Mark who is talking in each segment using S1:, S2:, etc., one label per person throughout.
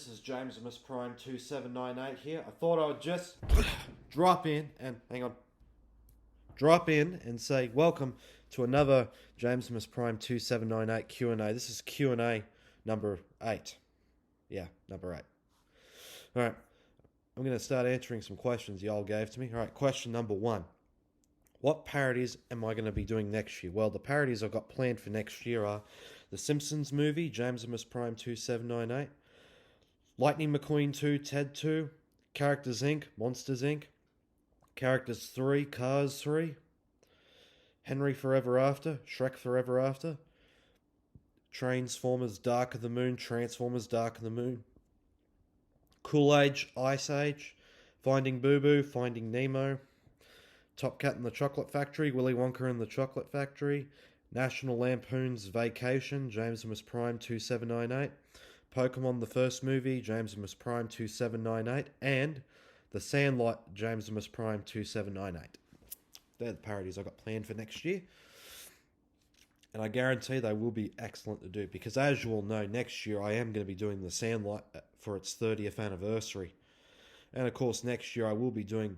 S1: this is JamesimusPrime2798 here. I thought I would just drop in and say welcome to another JamesimusPrime2798 Q&A. This is Q&A number 8. Yeah, number 8. Alright, I'm going to start answering some questions y'all gave to me. Alright, question number 1. What parodies am I going to be doing next year? Well, the parodies I've got planned for next year are The Simpsons movie, JamesimusPrime2798, Lightning McQueen 2, Ted 2, Characters Inc., Monsters Inc., Characters 3, Cars 3, Henry Forever After, Shrek Forever After, Transformers Dark of the Moon, Transformers Dark of the Moon, Cool Age, Ice Age, Finding Boo Boo, Finding Nemo, Top Cat and the Chocolate Factory, Willy Wonka and the Chocolate Factory, National Lampoon's Vacation, JamesimusPrime2798, Pokemon the First Movie, JamesimusPrime2798, and The Sandlot, JamesimusPrime2798. They're the parodies I've got planned for next year. And I guarantee they will be excellent to do, because as you all know, next year I am going to be doing The Sandlot for its 30th anniversary. And of course, next year I will be doing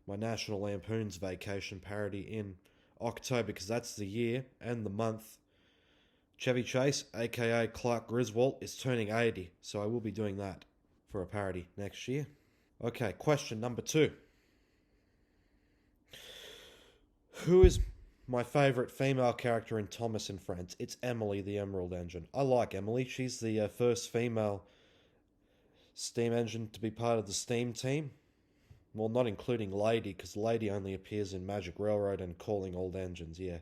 S1: my National Lampoon's Vacation parody in October, because that's the year and the month Chevy Chase, aka Clark Griswold, is turning 80. So I will be doing that for a parody next year. Okay, question number 2. Who is my favourite female character in Thomas and Friends? It's Emily the Emerald Engine. I like Emily. She's the first female steam engine to be part of the steam team. Well, not including Lady, because Lady only appears in Magic Railroad and Calling All Engines, yeah.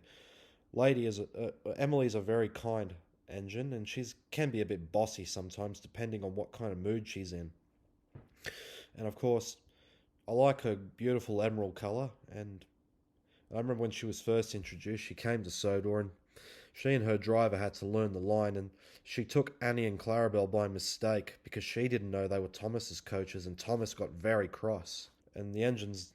S1: Emily's a very kind engine, and she can be a bit bossy sometimes, depending on what kind of mood she's in. And of course, I like her beautiful emerald colour, and I remember when she was first introduced, she came to Sodor, and she and her driver had to learn the line, and she took Annie and Clarabelle by mistake, because she didn't know they were Thomas's coaches, and Thomas got very cross. And the engines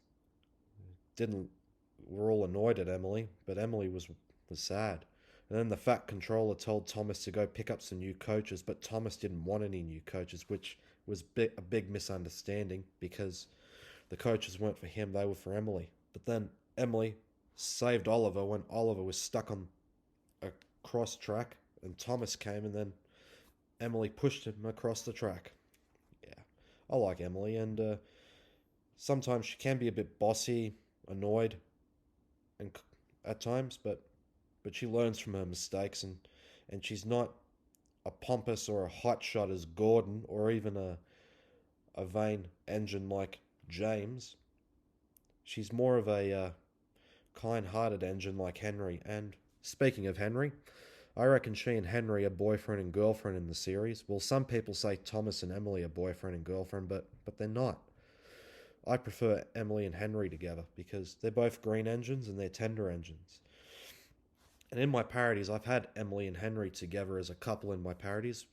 S1: were all annoyed at Emily, but Emily was sad. And then the Fat Controller told Thomas to go pick up some new coaches, but Thomas didn't want any new coaches, which was a big misunderstanding, because the coaches weren't for him, they were for Emily. But then Emily saved Oliver when Oliver was stuck on a cross track, and Thomas came, and then Emily pushed him across the track. Yeah, I like Emily, and sometimes she can be a bit bossy, annoyed, and at times, but she learns from her mistakes, and she's not a pompous or a hotshot as Gordon, or even a vain engine like James. She's more of a kind-hearted engine like Henry. And speaking of Henry, I reckon she and Henry are boyfriend and girlfriend in the series. Well, some people say Thomas and Emily are boyfriend and girlfriend, but they're not. I prefer Emily and Henry together, because they're both green engines and they're tender engines. And in my parodies, I've had Emily and Henry together as a couple in my parodies.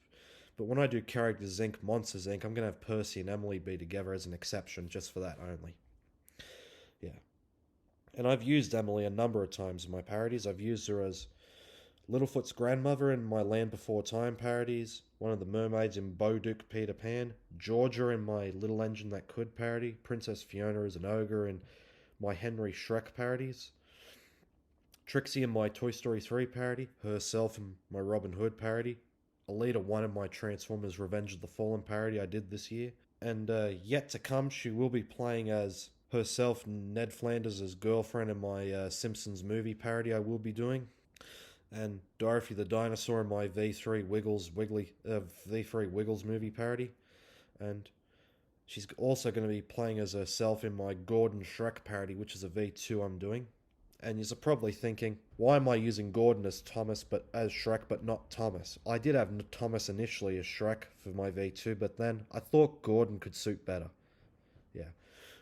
S1: But when I do Characters Inc., Monsters Inc., I'm going to have Percy and Emily be together as an exception, just for that only. Yeah. And I've used Emily a number of times in my parodies. I've used her as Littlefoot's grandmother in my Land Before Time parodies, one of the mermaids in Bowduke Peter Pan, Georgia in my Little Engine That Could parody, Princess Fiona as an ogre in my Henry Shrek parodies, Trixie in my Toy Story 3 parody, herself in my Robin Hood parody, Alita 1 in my Transformers Revenge of the Fallen parody I did this year, and yet to come she will be playing as herself, Ned Flanders' girlfriend, in my Simpsons movie parody I will be doing, and Dorothy the Dinosaur in my V3 Wiggles movie parody. And she's also going to be playing as herself in my Gordon Shrek parody, which is a V2 I'm doing. And you're probably thinking, why am I using Gordon as Shrek but not Thomas? I did have Thomas initially as Shrek for my V2, but then I thought Gordon could suit better.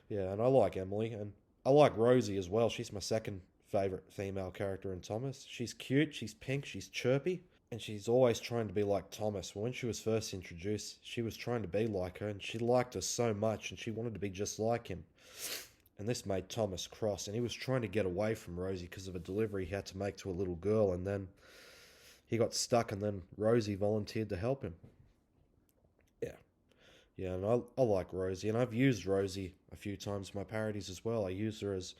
S1: Yeah, and I like Emily, and I like Rosie as well. She's my second favourite female character in Thomas. She's cute, she's pink, she's chirpy, and she's always trying to be like Thomas. When she was first introduced, she was trying to be like her, and she liked her so much, and she wanted to be just like him. And this made Thomas cross, and he was trying to get away from Rosie because of a delivery he had to make to a little girl, and then he got stuck, and then Rosie volunteered to help him. Yeah. Yeah, and I like Rosie, and I've used Rosie a few times in my parodies as well. I use her as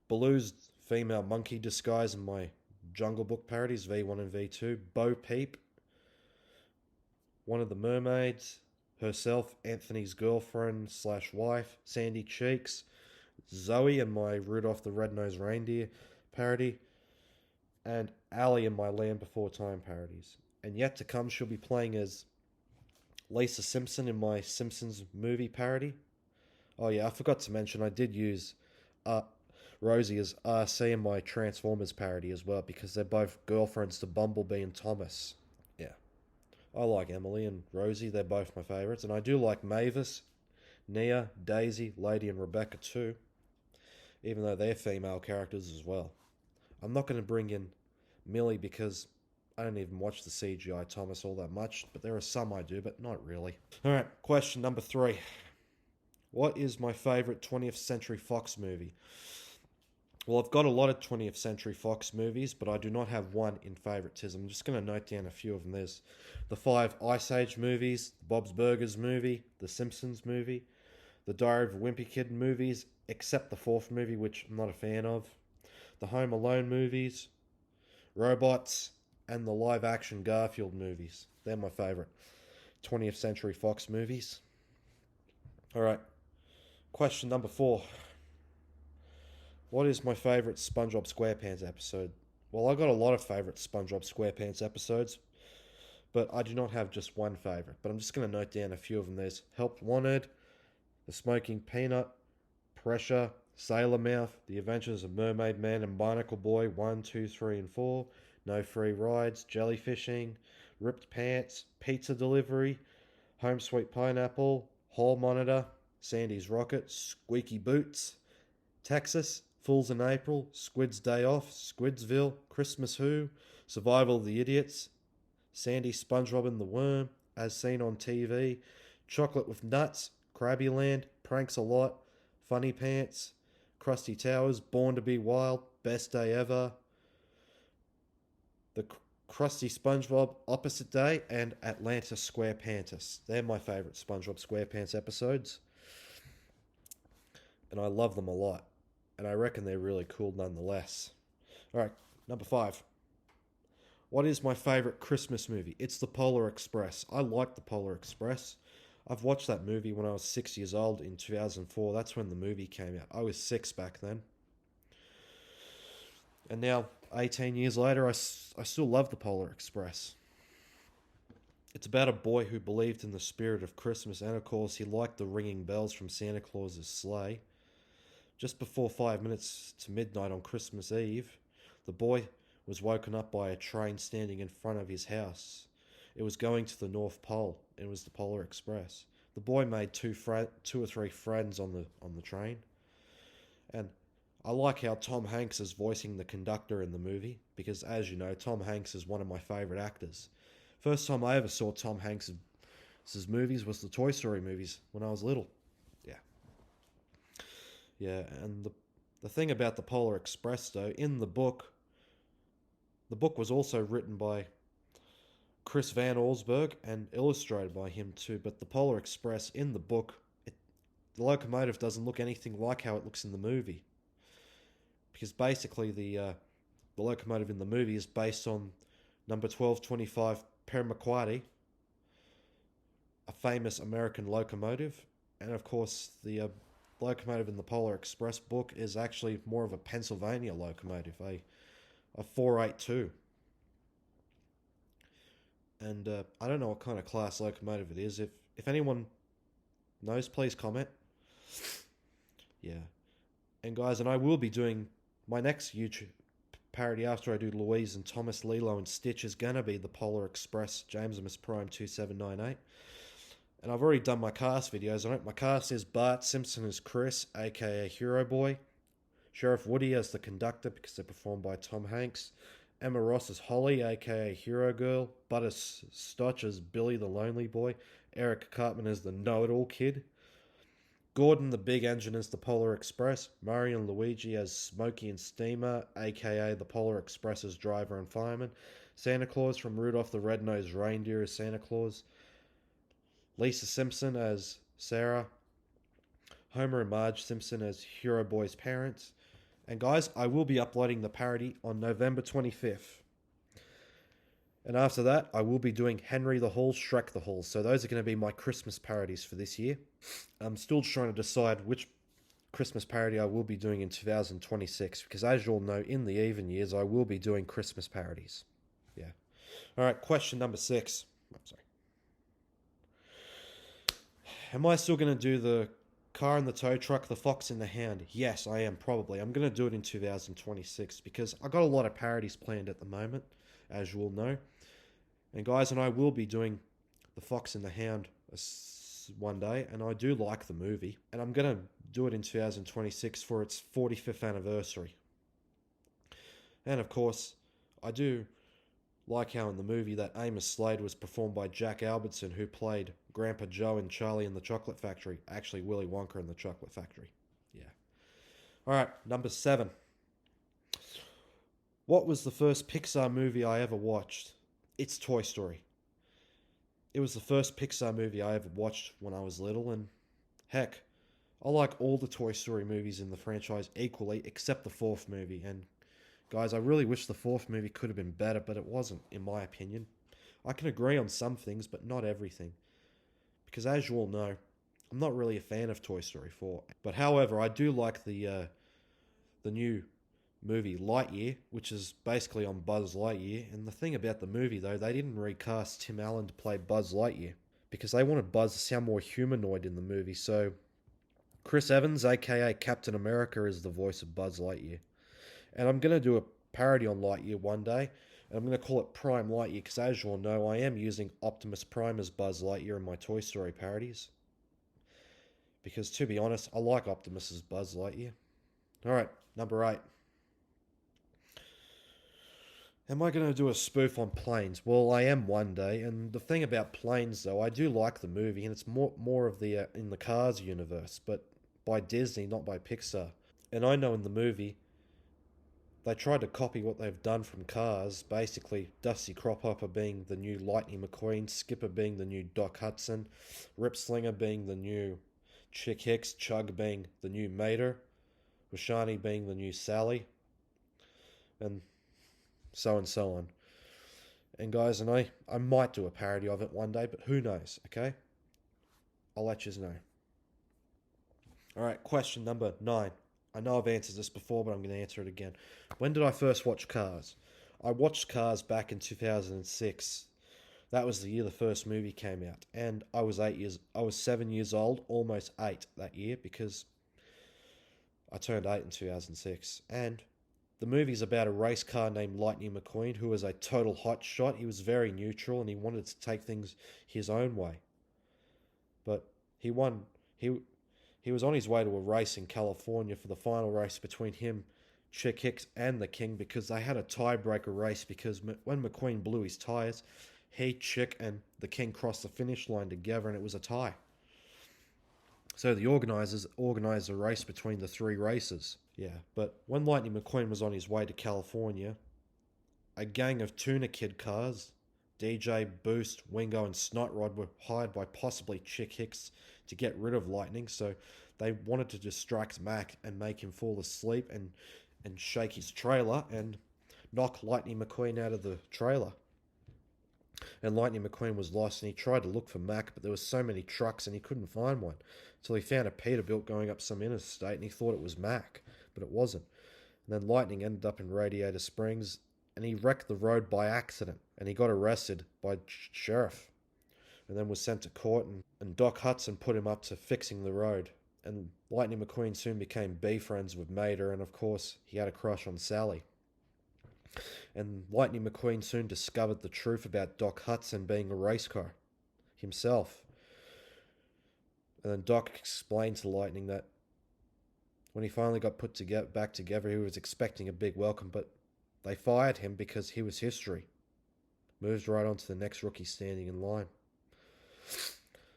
S1: Baloo's female monkey disguise in my Jungle Book parodies, V1 and V2. Bo Peep, one of the mermaids, herself, Anthony's girlfriend slash wife, Sandy Cheeks, Zoe in my Rudolph the Red-Nosed Reindeer parody, and Ali in my Land Before Time parodies. And yet to come, she'll be playing as Lisa Simpson in my Simpsons movie parody. Oh yeah, I forgot to mention I did use uh, Rosie as RC in my Transformers parody as well because they're both girlfriends to Bumblebee and Thomas. Yeah, I like Emily and Rosie. They're both my favourites. And I do like Mavis, Nia, Daisy, Lady and Rebecca too, even though they're female characters as well. I'm not going to bring in Millie because I don't even watch the CGI Thomas all that much, but there are some I do, but not really. Alright, question number 3. What is my favourite 20th Century Fox movie? Well, I've got a lot of 20th Century Fox movies, but I do not have one in favouritism. I'm just going to note down a few of them. There's the 5 Ice Age movies, the Bob's Burgers movie, the Simpsons movie, the Diary of a Wimpy Kid movies, except the 4th movie, which I'm not a fan of, the Home Alone movies, Robots, and the live-action Garfield movies. They're my favourite 20th Century Fox movies. Alright, question number 4. What is my favourite SpongeBob SquarePants episode? Well, I got a lot of favourite SpongeBob SquarePants episodes, but I do not have just one favourite. But I'm just going to note down a few of them. There's Help Wanted, The Smoking Peanut, Pressure, Sailor Mouth, The Adventures of Mermaid Man and Barnacle Boy 1, 2, 3, and 4, No Free Rides, Jellyfishing, Ripped Pants, Pizza Delivery, Home Sweet Pineapple, Hall Monitor, Sandy's Rocket, Squeaky Boots, Texas, Fools in April, Squid's Day Off, Squidsville, Christmas Who, Survival of the Idiots, Sandy, SpongeBob and the Worm, As Seen on TV, Chocolate with Nuts, Krabby Land, Pranks a Lot, Funny Pants, Krusty Towers, Born to be Wild, Best Day Ever, The Krusty SpongeBob Opposite Day, and Atlantis SquarePantis. They're my favourite SpongeBob SquarePants episodes, and I love them a lot, and I reckon they're really cool nonetheless. Alright, number 5. What is my favourite Christmas movie? It's The Polar Express. I like The Polar Express. I've watched that movie when I was 6 years old in 2004. That's when the movie came out. I was 6 back then. And now, 18 years later, I still love The Polar Express. It's about a boy who believed in the spirit of Christmas, and of course he liked the ringing bells from Santa Claus's sleigh. Just before 5 minutes to midnight on Christmas Eve, the boy was woken up by a train standing in front of his house. It was going to the North Pole. It was the Polar Express. The boy made two or three friends on the train, and I like how Tom Hanks is voicing the conductor in the movie because, as you know, Tom Hanks is one of my favourite actors. First time I ever saw Tom Hanks' movies was the Toy Story movies when I was little. Yeah, and the thing about the Polar Express, though, in the book was also written by Chris Van Allsburg and illustrated by him too, but the Polar Express in the book, the locomotive doesn't look anything like how it looks in the movie. Because basically the locomotive in the movie is based on number 1225 Passamaquoddy, a famous American locomotive, and of course the locomotive in the Polar Express book is actually more of a Pennsylvania locomotive, a 482. And I don't know what kind of class locomotive it is. If anyone knows, please comment. Yeah. And guys, and I will be doing my next YouTube parody after I do Louise and Thomas, Lilo and Stitch is going to be the Polar Express, JamesimusPrime2798. And I've already done my cast videos on it. My cast is Bart Simpson as Chris, aka Hero Boy. Sheriff Woody as the conductor because they're performed by Tom Hanks. Emma Ross as Holly, aka Hero Girl. Butter Stotch as Billy the Lonely Boy. Eric Cartman as the Know-It-All Kid. Gordon the Big Engine as the Polar Express. Mario and Luigi as Smokey and Steamer, aka the Polar Express's driver and fireman. Santa Claus from Rudolph the Red-Nosed Reindeer as Santa Claus. Lisa Simpson as Sarah, Homer and Marge Simpson as Hero Boy's parents. And guys, I will be uploading the parody on November 25th. And after that, I will be doing Henry the Hall, Shrek the Hall. So those are going to be my Christmas parodies for this year. I'm still trying to decide which Christmas parody I will be doing in 2026, because as you all know, in the even years, I will be doing Christmas parodies. Yeah. All right, question number 6. I'm sorry. Am I still going to do the car in the tow truck, the fox in the hound? Yes, I am, probably. I'm going to do it in 2026 because I got a lot of parodies planned at the moment, as you all know. And guys, and I will be doing the fox and the hound one day, and I do like the movie, and I'm going to do it in 2026 for its 45th anniversary. And of course, I do like how in the movie that Amos Slade was performed by Jack Albertson, who played Grandpa Joe in Charlie and the Chocolate Factory. Actually, Willy Wonka in the Chocolate Factory. Yeah. Alright, number 7. What was the first Pixar movie I ever watched? It's Toy Story. It was the first Pixar movie I ever watched when I was little, and heck, I like all the Toy Story movies in the franchise equally, except the 4th movie, and guys, I really wish the 4th movie could have been better, but it wasn't, in my opinion. I can agree on some things, but not everything. Because as you all know, I'm not really a fan of Toy Story 4. But however, I do like the new movie Lightyear, which is basically on Buzz Lightyear. And the thing about the movie, though, they didn't recast Tim Allen to play Buzz Lightyear, because they wanted Buzz to sound more humanoid in the movie. So Chris Evans, aka Captain America, is the voice of Buzz Lightyear. And I'm going to do a parody on Lightyear one day, and I'm going to call it Prime Lightyear, because as you all know, I am using Optimus Prime as Buzz Lightyear in my Toy Story parodies. Because to be honest, I like Optimus as Buzz Lightyear. Alright, number 8. Am I going to do a spoof on planes? Well, I am one day, and the thing about planes, though, I do like the movie, and it's more of the in the Cars universe, but by Disney, not by Pixar. And I know in the movie, they tried to copy what they've done from Cars, basically Dusty Cropper being the new Lightning McQueen, Skipper being the new Doc Hudson, Rip Slinger being the new Chick Hicks, Chug being the new Mater, Rashani being the new Sally, and so on. And guys, and I might do a parody of it one day, but who knows, okay? I'll let you know. Alright, question number 9. I know I've answered this before, but I'm going to answer it again. When did I first watch Cars? I watched Cars back in 2006. That was the year the first movie came out. And I was 7 years old, almost 8 that year, because I turned 8 in 2006. And the movie's about a race car named Lightning McQueen, who was a total hotshot. He was very neutral, and he wanted to take things his own way. But he won. He was on his way to a race in California for the final race between him, Chick Hicks, and the King, because they had a tiebreaker race, because when McQueen blew his tyres, he, Chick, and the King crossed the finish line together, and it was a tie. So the organisers organised a race between the 3 races. Yeah, but when Lightning McQueen was on his way to California, a gang of Tuna Kid cars, DJ, Boost, Wingo, and Snot Rod, were hired by possibly Chick Hicks to get rid of Lightning, so they wanted to distract Mac and make him fall asleep and shake his trailer and knock Lightning McQueen out of the trailer. And Lightning McQueen was lost, and he tried to look for Mac, but there were so many trucks and he couldn't find one. Until he found a Peterbilt going up some interstate, and he thought it was Mac, but it wasn't. And then Lightning ended up in Radiator Springs, and he wrecked the road by accident, and he got arrested by sheriff, and then was sent to court, and Doc Hudson put him up to fixing the road. And Lightning McQueen soon became B-friends with Mater, and of course, he had a crush on Sally. And Lightning McQueen soon discovered the truth about Doc Hudson being a race car himself. And then Doc explained to Lightning that when he finally got put back together, he was expecting a big welcome, but they fired him because he was history. Moves right on to the next rookie standing in line.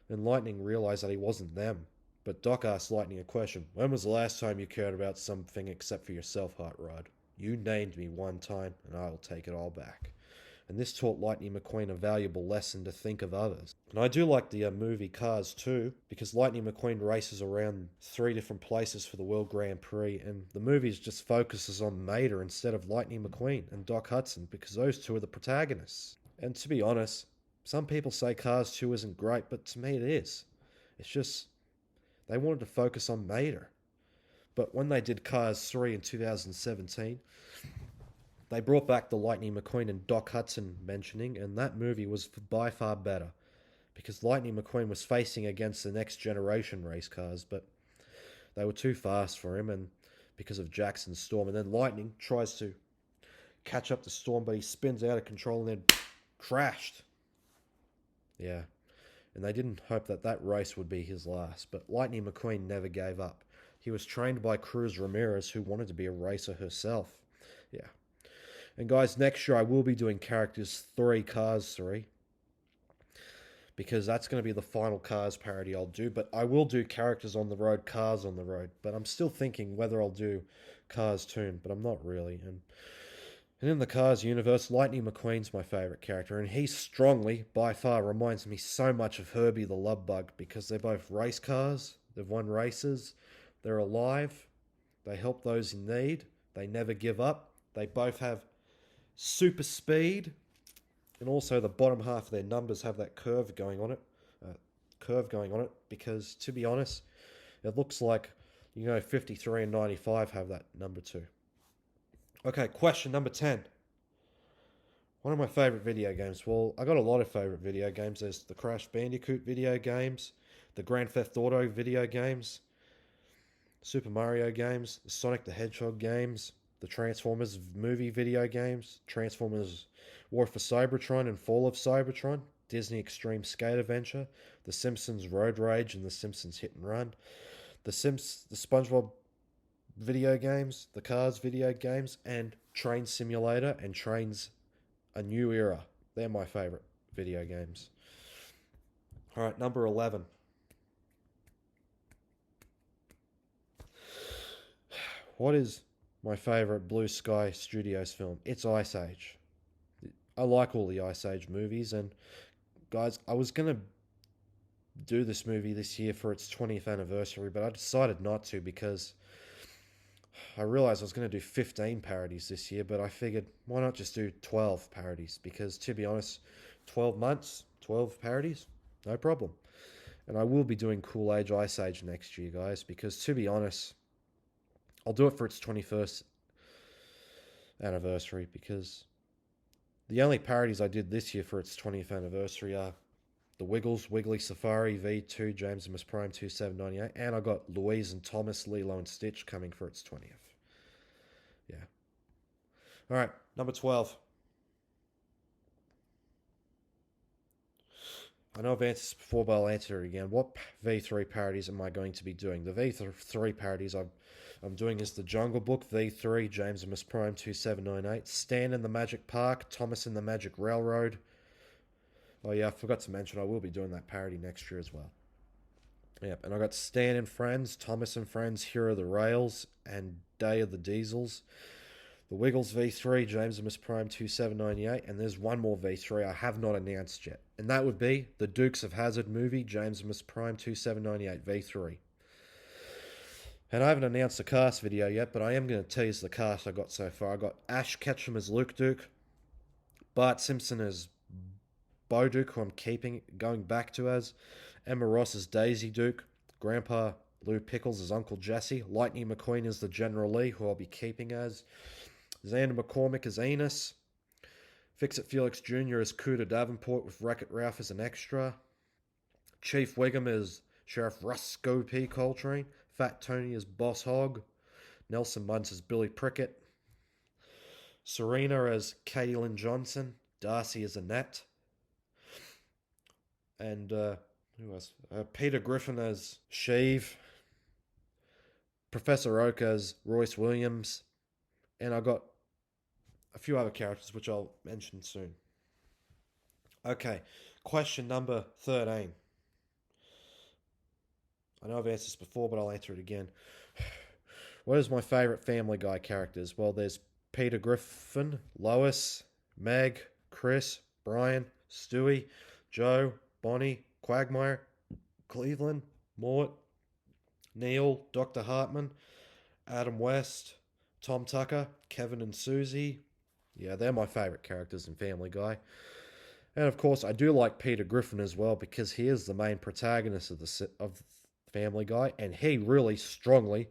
S1: And Lightning realized that he wasn't them. But Doc asked Lightning a question. When was the last time you cared about something except for yourself, Hot Rod? You named me one time, and I'll take it all back. and this taught Lightning McQueen a valuable lesson to think of others. And I do like the movie Cars too, because Lightning McQueen races around 3 different places for the World Grand Prix, and the movie just focuses on Mater instead of Lightning McQueen and Doc Hudson, because those two are the protagonists. And to be honest, some people say Cars 2 isn't great, but to me it is. It's just, they wanted to focus on Mater. But when they did Cars 3 in 2017, they brought back the Lightning McQueen and Doc Hudson mentioning, and that movie was by far better, because Lightning McQueen was facing against the next generation race cars, but they were too fast for him, and because of Jackson's Storm. And then Lightning tries to catch up the Storm, but he spins out of control and then crashed. Yeah, and they didn't hope that that race would be his last, but Lightning McQueen never gave up. He was trained by Cruz Ramirez, who wanted to be a racer herself. Yeah. And guys, next year I will be doing Characters 3, Cars 3. Because that's going to be the final Cars parody I'll do. But I will do Characters on the Road, Cars on the Road. But I'm still thinking whether I'll do Cars 2, but I'm not really. And in the Cars universe, Lightning McQueen's my favourite character. And he strongly, by far, reminds me so much of Herbie the Love Bug. Because they're both race cars. They've won races. They're alive. They help those in need. They never give up. They both have super speed, and also the bottom half of their numbers have that curve going on it. Because to be honest, it looks like 53 and 95 have that number too. Okay, question number 10. One of my favorite video games. Well, I got a lot of favorite video games. There's the Crash Bandicoot video games, the Grand Theft Auto video games, Super Mario games, the Sonic the Hedgehog games, the Transformers movie video games, Transformers War for Cybertron and Fall of Cybertron, Disney Extreme Skate Adventure, The Simpsons Road Rage and The Simpsons Hit and Run, the SpongeBob video games, the Cars video games, and Train Simulator and Trains A New Era. They're my favorite video games. Alright, number 11. What is my favourite Blue Sky Studios film? It's Ice Age. I like all the Ice Age movies, and guys, I was going to do this movie this year for its 20th anniversary, but I decided not to because I realised I was going to do 15 parodies this year, but I figured, why not just do 12 parodies? Because, to be honest, 12 months, 12 parodies, no problem. And I will be doing Cool Age Ice Age next year, guys, because, to be honest, I'll do it for its 21st anniversary, because the only parodies I did this year for its 20th anniversary are The Wiggles, Wiggly Safari, V2, JamesimusPrime2798, and I got Louise and Thomas, Lilo and Stitch coming for its 20th. Yeah. Alright, number 12. I know I've answered this before, but I'll answer it again. What V3 parodies am I going to be doing? The V3 parodies I'm doing is The Jungle Book, V3, JamesimusPrime2798, Stan in the Magic Park, Thomas in the Magic Railroad. Oh yeah, I forgot to mention I will be doing that parody next year as well. Yep, and I got Stan and Friends, Thomas and Friends, Hero of the Rails, and Day of the Diesels. The Wiggles V3, JamesimusPrime2798, and there's one more V3 I have not announced yet, and that would be the Dukes of Hazzard movie, JamesimusPrime2798 V3. And I haven't announced the cast video yet, but I am going to tease the cast I got so far. I got Ash Ketchum as Luke Duke, Bart Simpson as Bo Duke, who I'm going back to as, Emma Ross as Daisy Duke, Grandpa Lou Pickles as Uncle Jesse, Lightning McQueen as the General Lee, who I'll be keeping as, Xander McCormick as Enos, Fix-It Felix Jr. as Cooter Davenport with Wreck-It Ralph as an extra, Chief Wiggum as Sheriff Roscoe P. Coltrane, Fat Tony as Boss Hogg, Nelson Muntz as Billy Prickett, Serena as Caitlin Johnson, Darcy as Annette, and who else? Peter Griffin as Sheev, Professor Oak as Royce Williams, and I got a few other characters which I'll mention soon. Okay, question number 13. I know I've answered this before, but I'll answer it again. What is my favourite Family Guy characters? Well, there's Peter Griffin, Lois, Meg, Chris, Brian, Stewie, Joe, Bonnie, Quagmire, Cleveland, Mort, Neil, Dr. Hartman, Adam West, Tom Tucker, Kevin and Susie. Yeah, they're my favourite characters in Family Guy. And of course, I do like Peter Griffin as well because he is the main protagonist of Family Guy, and he really strongly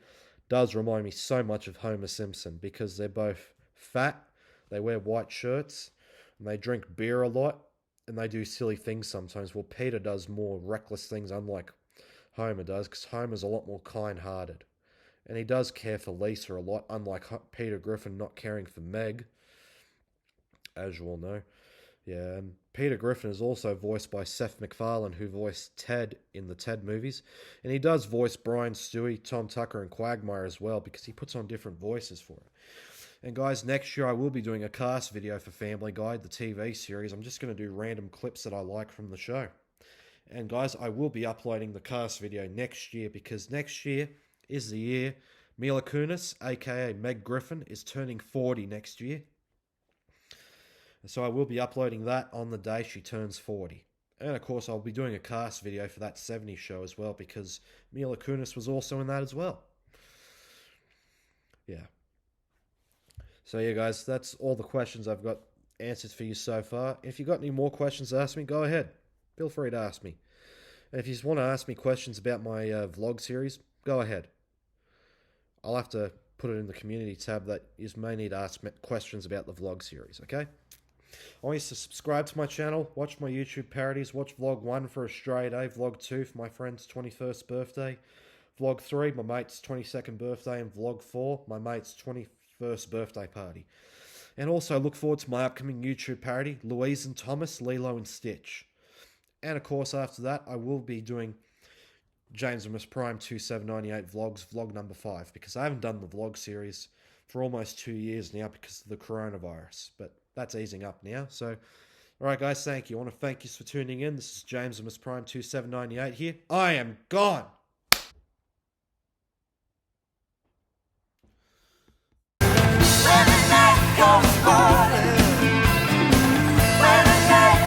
S1: does remind me so much of Homer Simpson because they're both fat, they wear white shirts, and they drink beer a lot, and they do silly things sometimes. Well, Peter does more reckless things, unlike Homer does, because Homer's a lot more kind-hearted, and he does care for Lisa a lot, unlike Peter Griffin not caring for Meg, as you all know. Yeah, and Peter Griffin is also voiced by Seth MacFarlane, who voiced Ted in the Ted movies. And he does voice Brian, Stewie, Tom Tucker, and Quagmire as well, because he puts on different voices for it. And guys, next year I will be doing a cast video for Family Guy, the TV series. I'm just going to do random clips that I like from the show. And guys, I will be uploading the cast video next year, because next year is the year Mila Kunis, aka Meg Griffin, is turning 40 next year. So I will be uploading that on the day she turns 40. And of course, I'll be doing a cast video for that 70s show as well, because Mila Kunis was also in that as well. Yeah. So yeah, guys, that's all the questions I've got answered for you so far. If you've got any more questions to ask me, go ahead. Feel free to ask me. And if you just want to ask me questions about my vlog series, go ahead. I'll have to put it in the community tab that you may need to ask questions about the vlog series, okay? I want you to subscribe to my channel, watch my YouTube parodies, watch Vlog 1 for Australia Day, Vlog 2 for my friend's 21st birthday, Vlog 3, my mate's 22nd birthday, and Vlog 4, my mate's 21st birthday party. And also look forward to my upcoming YouTube parody, Louise and Thomas, Lilo and Stitch. And of course, after that, I will be doing JamesmusPrime2798 Vlogs, Vlog number 5, because I haven't done the vlog series for almost 2 years now because of the coronavirus, but that's easing up now. So, alright guys, thank you. I want to thank you for tuning in. This is JamesmusPrime2798 here. I am gone!
S2: When the night comes